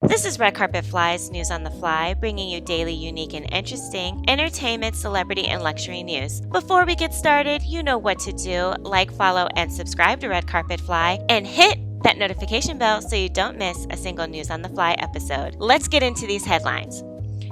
This is Red Carpet Fly's News on the Fly, bringing you daily, unique, and interesting entertainment, celebrity, and luxury news. Before we get started, you know what to do. Like, follow, and subscribe to Red Carpet Fly, and hit that notification bell so you don't miss a single News on the Fly episode. Let's get into these headlines.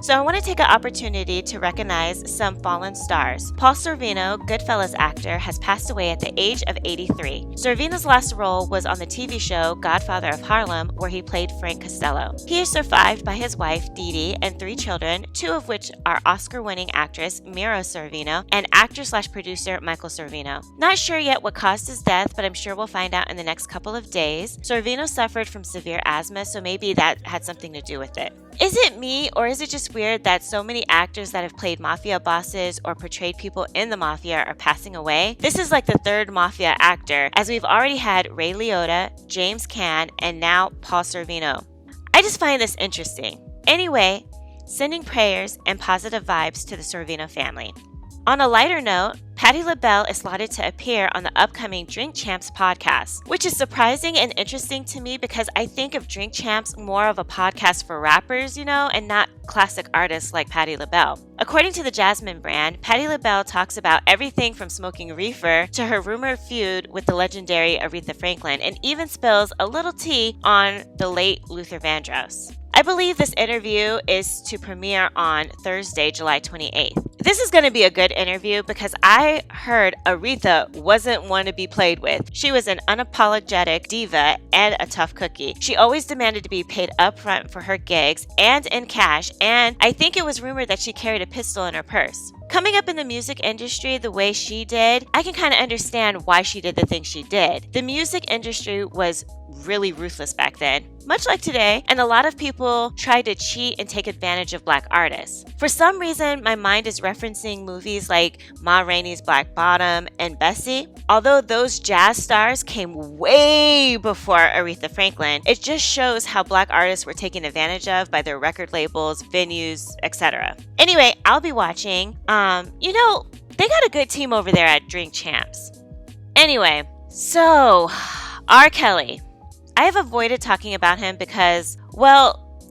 So I want to take an opportunity to recognize some fallen stars. Paul Sorvino, Goodfellas actor, has passed away at the age of 83. Sorvino's last role was on the TV show Godfather of Harlem, where he played Frank Costello. He is survived by his wife, Dee Dee, and 3 children, 2 of which are Oscar-winning actress Mira Sorvino and actor/producer Michael Sorvino. Not sure yet what caused his death, but I'm sure we'll find out in the next couple of days. Sorvino suffered from severe asthma, so maybe that had something to do with it. Is it me, or is it just weird that so many actors that have played mafia bosses or portrayed people in the mafia are passing away? This is like the 3rd mafia actor, as we've already had Ray Liotta, James Caan, and now Paul Sorvino. I just find this interesting. Anyway, sending prayers and positive vibes to the Sorvino family. On a lighter note, Patti LaBelle is slotted to appear on the upcoming Drink Champs podcast, which is surprising and interesting to me because I think of Drink Champs more of a podcast for rappers, and not classic artists like Patti LaBelle. According to the Jasmine brand, Patti LaBelle talks about everything from smoking reefer to her rumored feud with the legendary Aretha Franklin, and even spills a little tea on the late Luther Vandross. I believe this interview is to premiere on Thursday, July 28th. This is going to be a good interview because I heard Aretha wasn't one to be played with. She was an unapologetic diva and a tough cookie. She always demanded to be paid upfront for her gigs and in cash, and I think it was rumored that she carried a pistol in her purse. Coming up in the music industry the way she did, I can kind of understand why she did the things she did. The music industry was really ruthless back then, much like today, and a lot of people tried to cheat and take advantage of Black artists. For some reason, my mind is referencing movies like Ma Rainey's Black Bottom and Bessie. Although those jazz stars came way before Aretha Franklin, it just shows how Black artists were taken advantage of by their record labels, venues, etc. Anyway, I'll be watching. They got a good team over there at Drink Champs. Anyway, so R. Kelly. I have avoided talking about him because,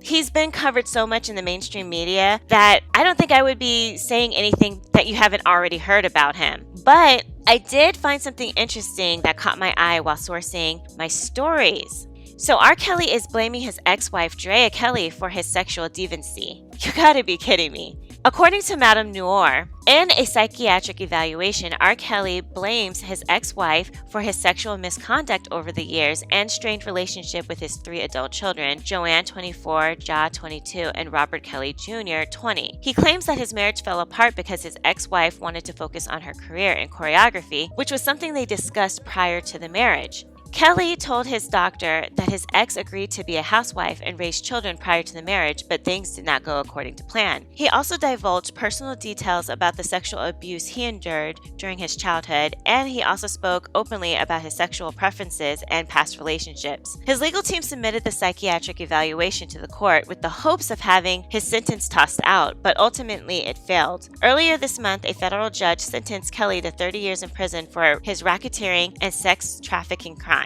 he's been covered so much in the mainstream media that I don't think I would be saying anything that you haven't already heard about him. But I did find something interesting that caught my eye while sourcing my stories. So R. Kelly is blaming his ex-wife Drea Kelly for his sexual deviancy. You gotta be kidding me. According to Madame Noir, in a psychiatric evaluation, R. Kelly blames his ex-wife for his sexual misconduct over the years and strained relationship with his 3 adult children, Joanne, 24, Ja, 22, and Robert Kelly Jr., 20. He claims that his marriage fell apart because his ex-wife wanted to focus on her career in choreography, which was something they discussed prior to the marriage. Kelly told his doctor that his ex agreed to be a housewife and raise children prior to the marriage, but things did not go according to plan. He also divulged personal details about the sexual abuse he endured during his childhood, and he also spoke openly about his sexual preferences and past relationships. His legal team submitted the psychiatric evaluation to the court with the hopes of having his sentence tossed out, but ultimately it failed. Earlier this month, a federal judge sentenced Kelly to 30 years in prison for his racketeering and sex trafficking crimes.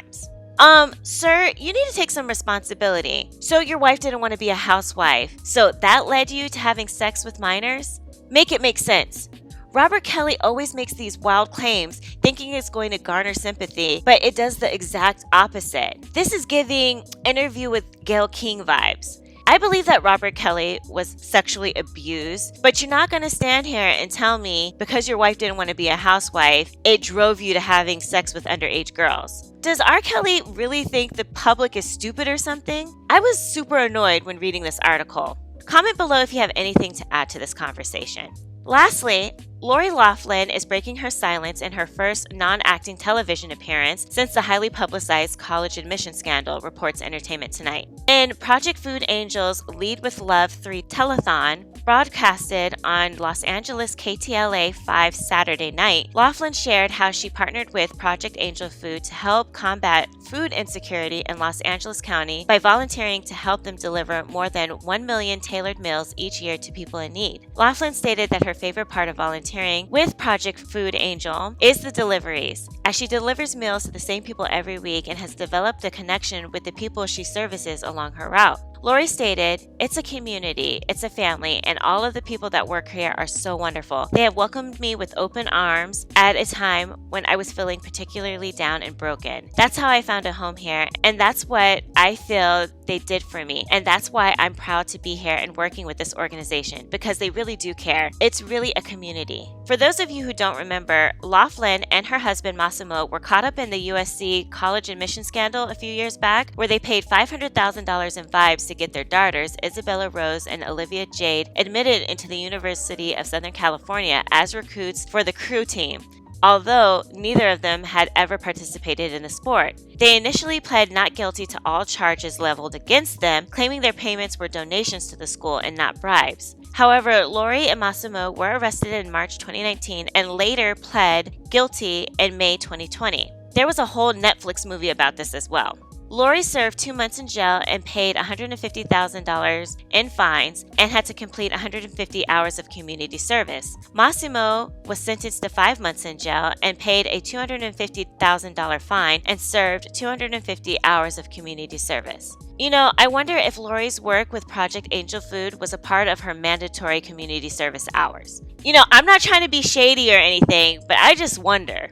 Sir, you need to take some responsibility. So your wife didn't want to be a housewife, so that led you to having sex with minors? Make it make sense. Robert Kelly always makes these wild claims, thinking it's going to garner sympathy, but it does the exact opposite. This is giving Interview with Gayle King vibes. I believe that Robert Kelly was sexually abused, but you're not going to stand here and tell me because your wife didn't want to be a housewife, it drove you to having sex with underage girls. Does R. Kelly really think the public is stupid or something? I was super annoyed when reading this article. Comment below if you have anything to add to this conversation. Lastly, Lori Loughlin is breaking her silence in her first non-acting television appearance since the highly publicized college admission scandal, reports Entertainment Tonight. In Project Food Angel's Lead with Love 3 telethon, broadcasted on Los Angeles KTLA 5 Saturday night, Loughlin shared how she partnered with Project Angel Food to help combat food insecurity in Los Angeles County by volunteering to help them deliver more than 1 million tailored meals each year to people in need. Loughlin stated that her favorite part of volunteering with Project Food Angel is the deliveries, as she delivers meals to the same people every week and has developed a connection with the people she services along her route. Lori stated, "It's a community, it's a family, and all of the people that work here are so wonderful. They have welcomed me with open arms at a time when I was feeling particularly down and broken. That's how I found a home here, and that's what I feel they did for me. And that's why I'm proud to be here and working with this organization, because they really do care. It's really a community." For those of you who don't remember, Loughlin and her husband Massimo were caught up in the USC college admission scandal a few years back, where they paid $500,000 in vibes to get their daughters, Isabella Rose and Olivia Jade, admitted into the University of Southern California as recruits for the crew team, although neither of them had ever participated in the sport. They initially pled not guilty to all charges leveled against them, claiming their payments were donations to the school and not bribes. However, Lori and Massimo were arrested in March 2019 and later pled guilty in May 2020. There was a whole Netflix movie about this as well. Lori served 2 months in jail and paid $150,000 in fines and had to complete 150 hours of community service. Massimo was sentenced to 5 months in jail and paid a $250,000 fine and served 250 hours of community service. You know, I wonder if Lori's work with Project Angel Food was a part of her mandatory community service hours. You know, I'm not trying to be shady or anything, but I just wonder.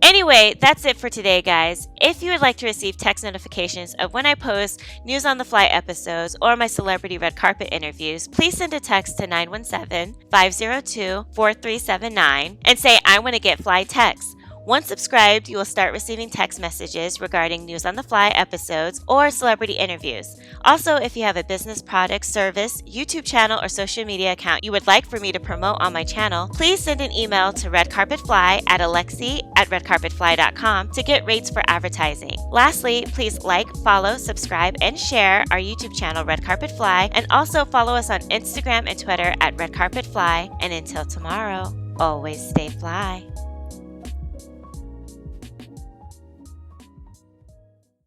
Anyway, that's it for today, guys. If you would like to receive text notifications of when I post News on the Fly episodes or my celebrity red carpet interviews, please send a text to 917-502-4379 and say, "I want to get fly texts." Once subscribed, you will start receiving text messages regarding News on the Fly episodes or celebrity interviews. Also, if you have a business, product, service, YouTube channel, or social media account you would like for me to promote on my channel, please send an email to redcarpetfly@alexi@redcarpetfly.com to get rates for advertising. Lastly, please like, follow, subscribe, and share our YouTube channel, Red Carpet Fly, and also follow us on Instagram and Twitter at Red Carpet Fly. And until tomorrow, always stay fly.